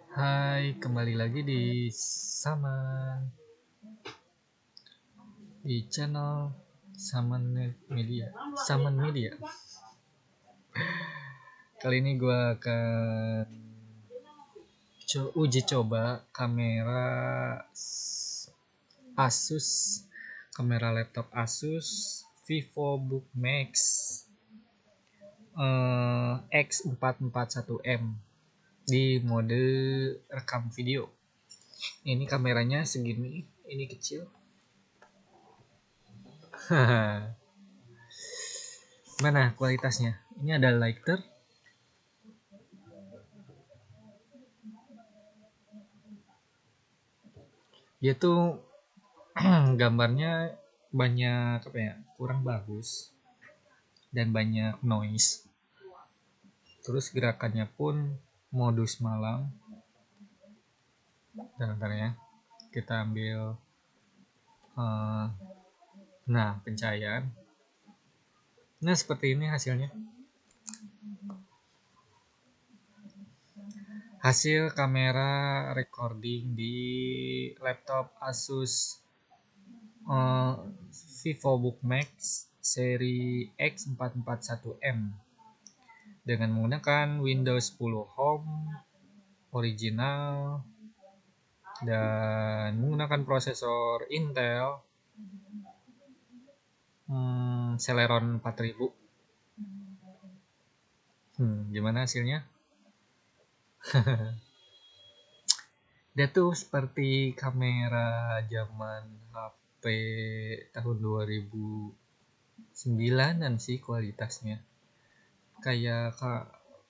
Hai, kembali lagi di Saman di channel Saman Media. Saman Media. Kali ini gue akan uji coba kamera Asus, kamera laptop Asus VivoBook Max X441M di mode rekam video. Ini kameranya segini, ini kecil. Mana kualitasnya? Ini ada lighter. Dia tuh gambarnya banyak kurang bagus dan banyak noise. Terus gerakannya pun modus malam. Bentar ya, kita ambil pencahayaan. Nah, seperti ini hasilnya. Hasil kamera recording di laptop Asus VivoBook Max seri X441M dengan menggunakan Windows 10 Home original dan menggunakan prosesor Intel Celeron 4000. Gimana hasilnya? Dia tuh seperti kamera zaman HP tahun 2009-an sih kualitasnya. Kayak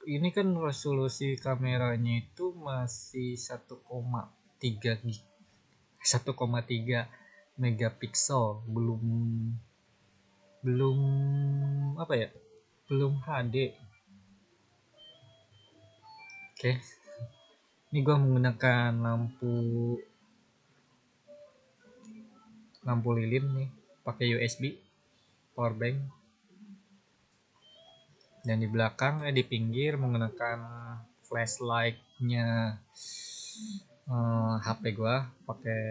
ini kan resolusi kameranya itu masih 1,3 megapiksel, belum belum HD. Oke. Ini gua menggunakan lampu lilin nih, pakai USB power bank. Dan di belakang di pinggir menggunakan flashlightnya HP gua, pakai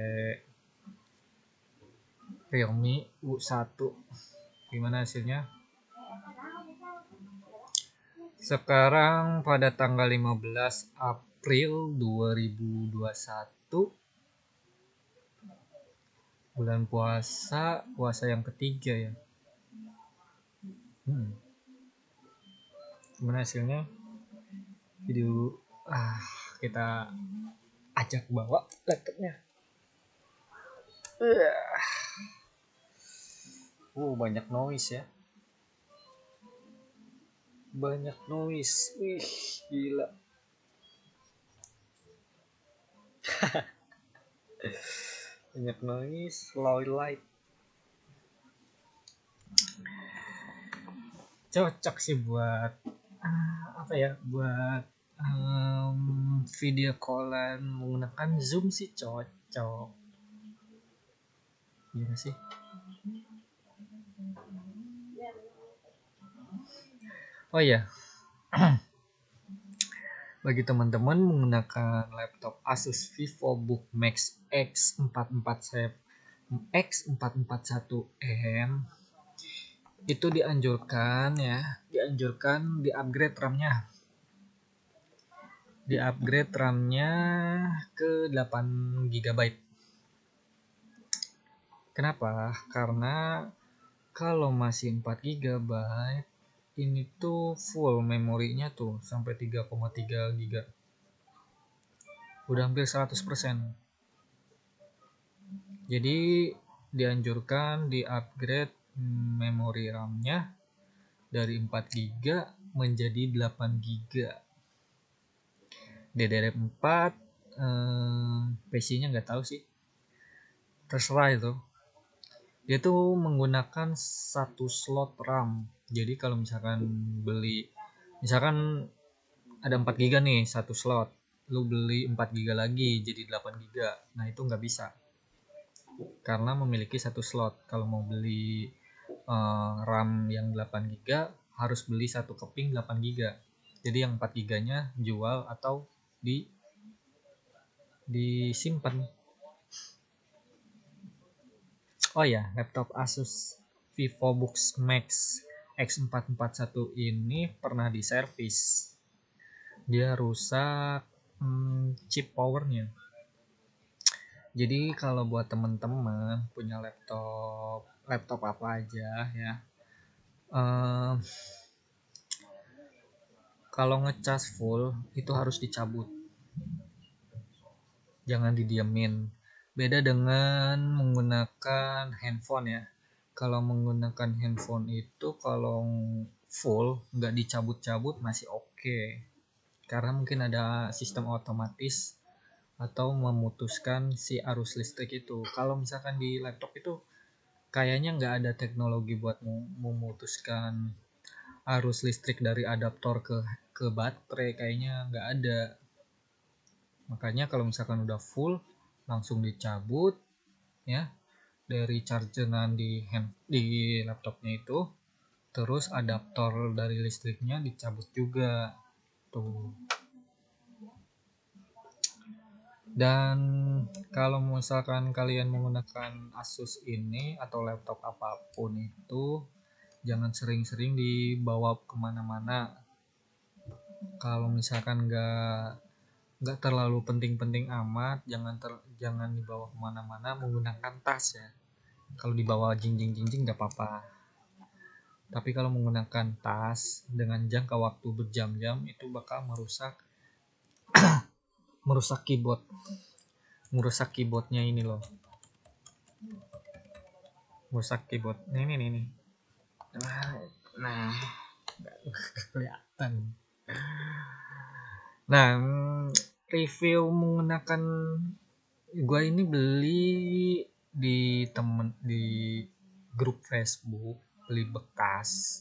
Realme U1. Gimana hasilnya? Sekarang pada tanggal 15 April 2021, bulan puasa yang ketiga ya. Gimana hasilnya? Video kita ajak bawa laptopnya. Banyak noise ya. Banyak noise. Wih, gila. Banyak noise, low light. Cocok sih buat buat video callan menggunakan Zoom sih cocok. Gimana sih? Oh ya, bagi teman-teman menggunakan laptop Asus VivoBook Max X441M itu dianjurkan di upgrade RAM-nya. Di upgrade RAM-nya ke 8 GB. Kenapa? Karena kalau masih 4 GB ini tuh full memorinya tuh sampai 3,3 GB. Udah hampir 100%. Jadi dianjurkan di upgrade memori RAM-nya dari 4 GB menjadi 8 GB. DDR4 PC-nya nggak tahu sih. Terserah itu. Dia tuh menggunakan satu slot RAM. Jadi kalau misalkan ada 4 GB nih satu slot, lu beli 4 GB lagi jadi 8 GB. Nah, itu nggak bisa. Karena memiliki satu slot. Kalau mau beli RAM yang 8 GB harus beli satu keping 8 GB. Jadi yang 4 GB-nya jual atau disimpan. Oh ya, laptop Asus VivoBook Max X441 ini pernah diservis. Dia rusak chip powernya. Jadi kalau buat teman-teman punya laptop apa aja ya, kalau ngecas full itu harus dicabut, jangan didiamin. Beda dengan menggunakan handphone ya. Kalau menggunakan handphone itu kalau full nggak dicabut-cabut masih oke. Karena mungkin ada sistem otomatis atau memutuskan si arus listrik itu. Kalau misalkan di laptop itu kayaknya nggak ada teknologi buat memutuskan arus listrik dari adaptor ke baterai, kayaknya nggak ada. Makanya kalau misalkan udah full langsung dicabut ya dari chargeran di laptopnya itu, terus adaptor dari listriknya dicabut juga tuh. Dan kalau misalkan kalian menggunakan Asus ini atau laptop apapun itu, jangan sering-sering dibawa kemana-mana. Kalau misalkan nggak terlalu penting-penting amat, jangan dibawa kemana-mana menggunakan tas ya. Kalau dibawa jingjing nggak apa-apa. Tapi kalau menggunakan tas dengan jangka waktu berjam-jam itu bakal merusak keyboardnya ini loh. Merusak keyboard. Nih. Nah, nggak kelihatan. Nah, review menggunakan gua ini beli di grup Facebook, beli bekas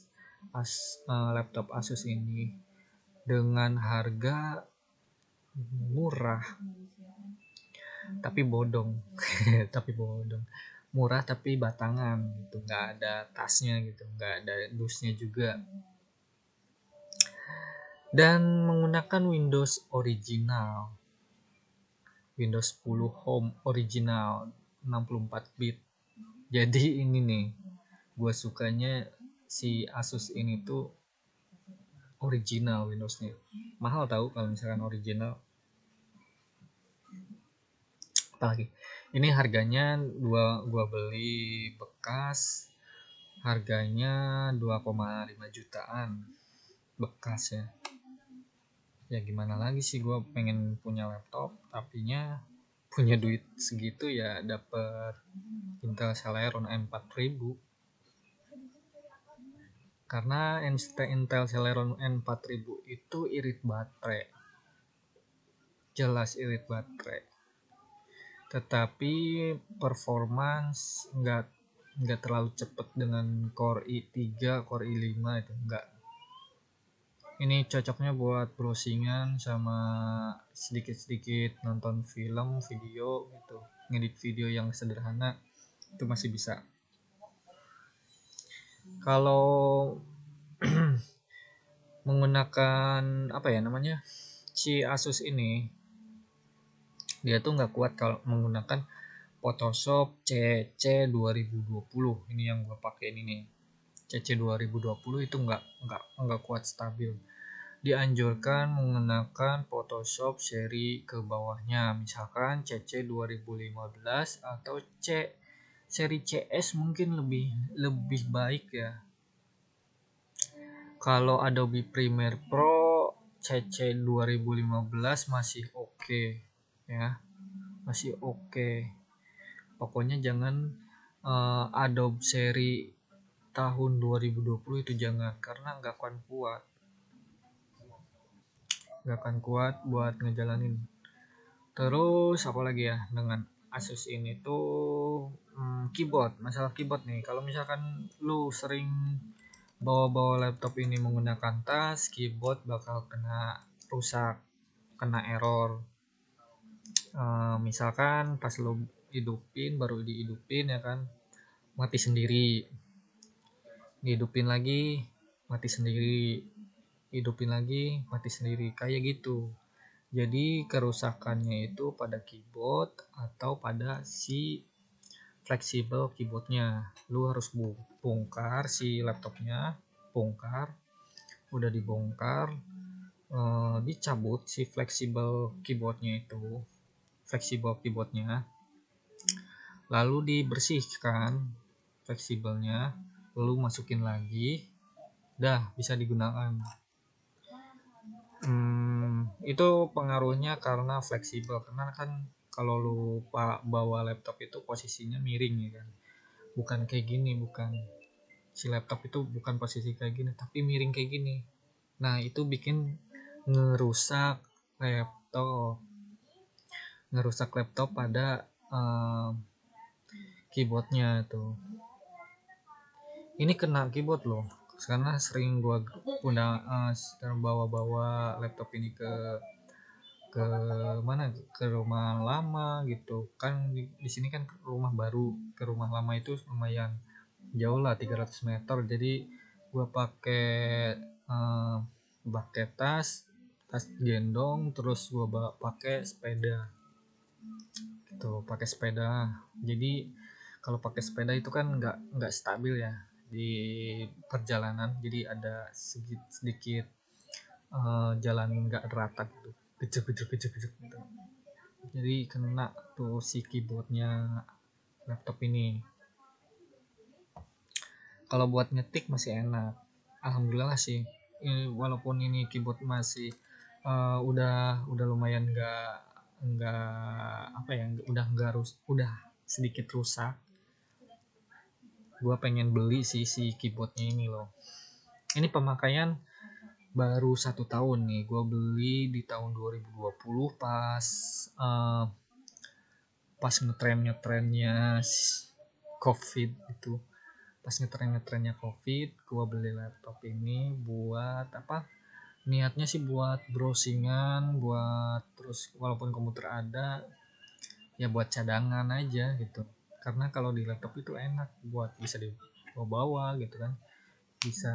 laptop Asus ini dengan harga murah tapi bodong. Murah tapi batangan gitu, nggak ada tasnya gitu, nggak ada dusnya juga, dan menggunakan Windows 10 Home original 64 bit. Jadi ini nih, gue sukanya si Asus ini tuh original Windowsnya. Mahal tahu kalau misalkan original. Apalagi ini harganya gua beli bekas, harganya 2,5 jutaan bekas ya. Ya gimana lagi sih, gue pengen punya laptop tapinya punya duit segitu ya, dapet Intel Celeron N4000. Karena Intel Celeron N4000 itu irit baterai, jelas irit baterai, tetapi performance nggak terlalu cepet dengan Core i3, Core i5 itu enggak. Ini cocoknya buat browsingan sama sedikit-sedikit nonton film, video gitu, ngedit video yang sederhana itu masih bisa. Kalau menggunakan apa ya namanya, si Asus ini dia tuh nggak kuat kalau menggunakan Photoshop CC 2020. Ini yang gue pakai ini nih, CC 2020 itu nggak kuat stabil. Dianjurkan menggunakan Photoshop seri ke bawahnya, misalkan CC 2015 atau seri CS mungkin lebih baik ya. Kalau Adobe Premiere Pro CC 2015 masih oke ya, masih oke. Pokoknya jangan Adobe seri tahun 2020 itu jangan, karena nggak akan kuat buat ngejalanin. Terus apa lagi ya dengan Asus ini tuh, masalah keyboard nih. Kalau misalkan lu sering bawa laptop ini menggunakan tas, keyboard bakal kena rusak, kena error. Misalkan pas lu baru dihidupin ya kan, mati sendiri, dihidupin lagi mati sendiri, hidupin lagi mati sendiri, kayak gitu. Jadi kerusakannya itu pada keyboard atau pada si fleksibel keyboardnya. Lu harus bongkar si laptopnya, bongkar, udah dibongkar, dicabut si fleksibel keyboardnya itu, fleksibel keyboardnya, lalu dibersihkan fleksibelnya, lalu masukin lagi, dah bisa digunakan. Itu pengaruhnya karena fleksibel, karena kan kalau lu bawa laptop itu posisinya miring ya kan, bukan kayak gini, bukan, si laptop itu bukan posisi kayak gini tapi miring kayak gini. Nah itu bikin ngerusak laptop pada keyboardnya tuh. Ini kena keyboard loh, karena sering gua bawa laptop ini ke mana, ke rumah lama gitu kan. Di sini kan rumah baru, ke rumah lama itu lumayan jauh lah, 300 meter. Jadi gua pakai tas gendong, terus gua pakai sepeda gitu, pakai sepeda. Jadi kalau pakai sepeda itu kan nggak stabil ya di perjalanan, jadi ada sedikit jalan nggak rata gitu, gejek gitu. Jadi kena tuh si keyboardnya laptop ini. Kalau buat ngetik masih enak, alhamdulillah sih. Walaupun ini keyboard masih udah lumayan nggak apa ya, udah sedikit rusak. Gua pengen beli si keyboardnya ini loh. Ini pemakaian baru 1 tahun nih. Gua beli di tahun 2020 pas ngetrennya COVID itu. Pas ngetrennya COVID, gua beli laptop ini buat apa? Niatnya sih buat browsingan, buat terus walaupun komputer ada ya buat cadangan aja gitu. Karena kalau di laptop itu enak, buat bisa dibawa gitu kan, bisa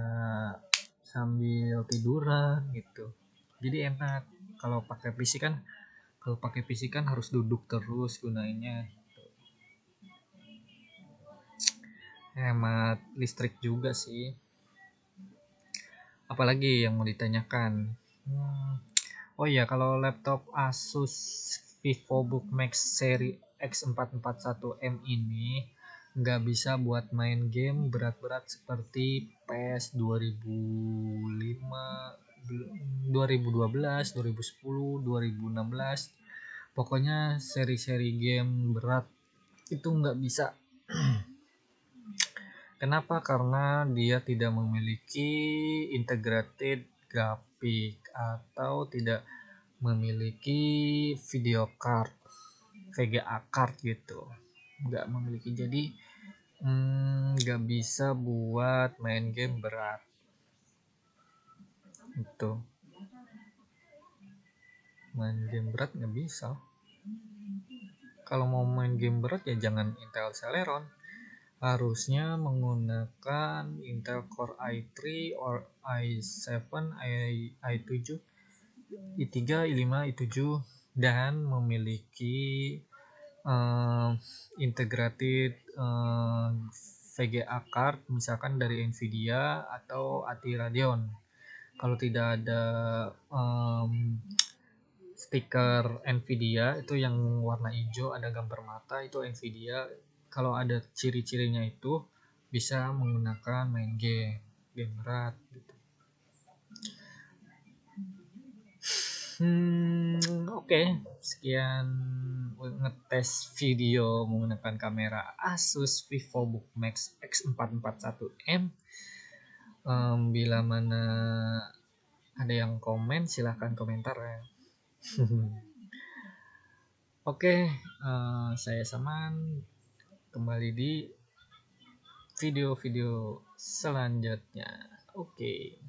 sambil tiduran gitu, jadi enak. Kalau pakai PC kan harus duduk terus gunainnya, hemat listrik juga sih. Apalagi yang mau ditanyakan? Oh iya, kalau laptop Asus VivoBook Max seri X441M ini nggak bisa buat main game berat-berat seperti PES 2005, 2012, 2010, 2016. Pokoknya seri-seri game berat itu nggak bisa. Kenapa? Karena dia tidak memiliki integrated grafik atau tidak memiliki video card, VGA card gitu, nggak memiliki. Jadi nggak bisa buat main game berat itu. Main game berat nggak bisa. Kalau mau main game berat ya jangan Intel Celeron, harusnya menggunakan Intel Core i3 or i7, i7, i3, i5, i7 dan memiliki integrated VGA card misalkan dari Nvidia atau ATI Radeon. Kalau tidak ada stiker Nvidia itu yang warna hijau ada gambar mata, itu Nvidia. Kalau ada ciri-cirinya itu bisa menggunakan main game berat gitu. Oke. Sekian ngetes video menggunakan kamera Asus VivoBook Max X441M. Bila mana ada yang komen silahkan komentar ya. Oke, saya Saman, kembali di video-video selanjutnya. Oke.